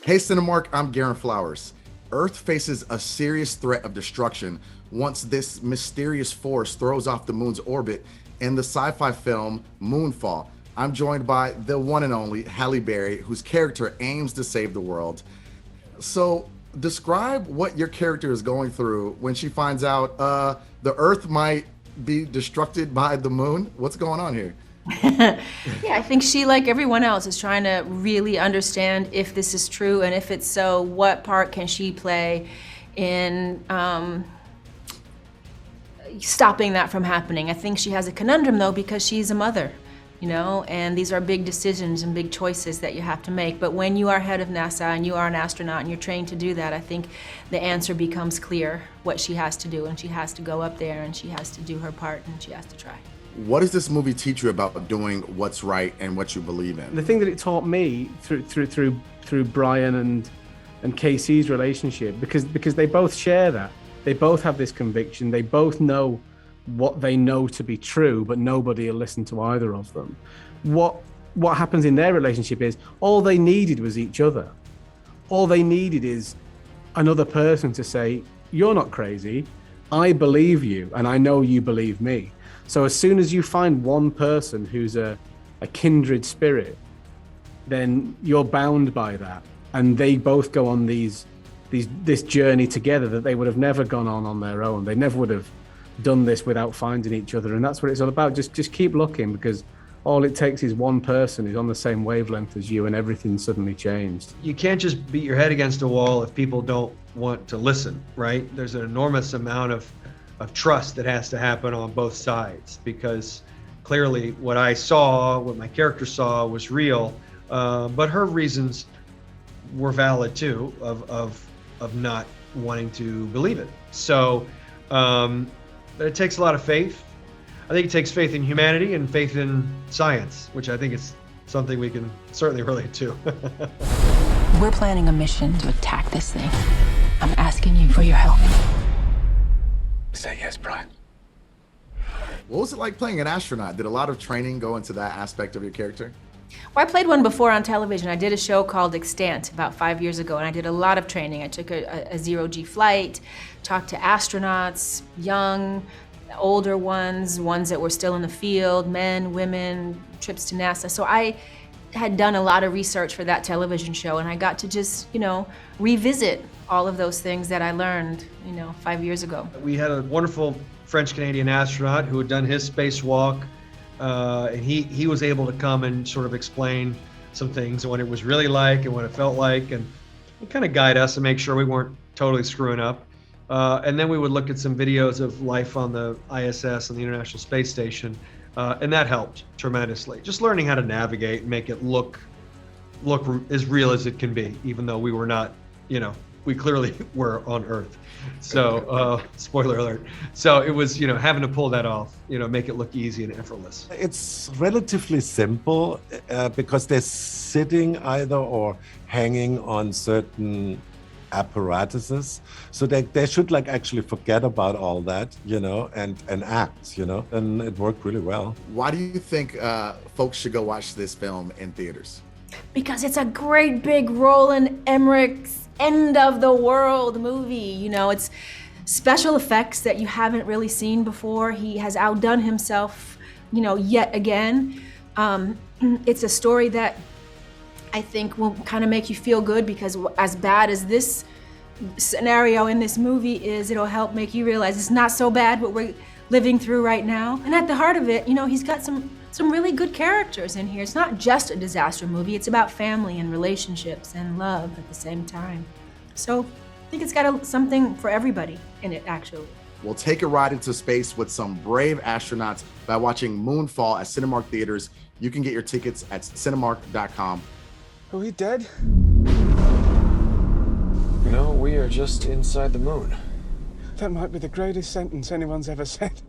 Hey Cinemark, I'm Garin Flowers. Earth faces a serious threat of destruction once this mysterious force throws off the moon's orbit in the sci-fi film Moonfall. I'm joined by the one and only Halle Berry, whose character aims to save the world. So describe what your character is going through when she finds out the Earth might be destructed by the moon. What's going on here? Yeah, I think she, like everyone else, is trying to really understand if this is true, and if it's so, what part can she play in stopping that from happening. I think she has a conundrum, though, because she's a mother, you know, and these are big decisions and big choices that you have to make. But when you are head of NASA and you are an astronaut and you're trained to do that, I think the answer becomes clear, what she has to do, and she has to go up there and she has to do her part and she has to try. What does this movie teach you about doing what's right and what you believe in? The thing that it taught me through Brian and Casey's relationship, because they both share that. They both have this conviction. They both know what they know to be true, but nobody will listen to either of them. What happens in their relationship is all they needed was each other. All they needed is another person to say, "You're not crazy. I believe you, and I know you believe me." So as soon as you find one person who's a kindred spirit, then you're bound by that. And they both go on this journey together that they would have never gone on their own. They never would have done this without finding each other. And that's what it's all about. Just keep looking, because all it takes is one person who's on the same wavelength as you and everything's suddenly changed. You can't just beat your head against a wall if people don't want to listen, right? There's an enormous amount of trust that has to happen on both sides, because clearly what my character saw was real, but her reasons were valid too, of not wanting to believe it. So it takes a lot of faith. I think it takes faith in humanity and faith in science, which I think is something we can certainly relate to. We're planning a mission to attack this thing. I'm asking you for your help. Say yes, Brian. What was it like playing an astronaut? Did a lot of training go into that aspect of your character? Well, I played one before on television. I did a show called Extant about 5 years ago, and I did a lot of training. I took a zero-G flight, talked to astronauts, young, older ones that were still in the field, men, women, trips to NASA. So I had done a lot of research for that television show, and I got to just, revisit all of those things that I learned, 5 years ago. We had a wonderful French-Canadian astronaut who had done his spacewalk, and he was able to come and sort of explain some things, what it was really like and what it felt like, and kind of guide us and make sure we weren't totally screwing up. And then we would look at some videos of life on the ISS and the International Space Station, and that helped tremendously. Just learning how to navigate and make it look as real as it can be, even though we were not, we clearly were on Earth. So, spoiler alert. So it was, having to pull that off, make it look easy and effortless. It's relatively simple because they're sitting either or hanging on certain apparatuses, so they should actually forget about all that, and act, and it worked really well. Why do you think folks should go watch this film in theaters? Because it's a great big Roland Emmerich's end of the world movie. It's special effects that you haven't really seen before. He has outdone himself, yet again. It's a story that I think will kind of make you feel good, because as bad as this scenario in this movie is, it'll help make you realize it's not so bad what we're living through right now. And at the heart of it, he's got some really good characters in here. It's not just a disaster movie, it's about family and relationships and love at the same time. So I think it's got something for everybody in it, actually. We'll take a ride into space with some brave astronauts by watching Moonfall at Cinemark theaters. You can get your tickets at cinemark.com. Are we dead? No, we are just inside the moon. That might be the greatest sentence anyone's ever said.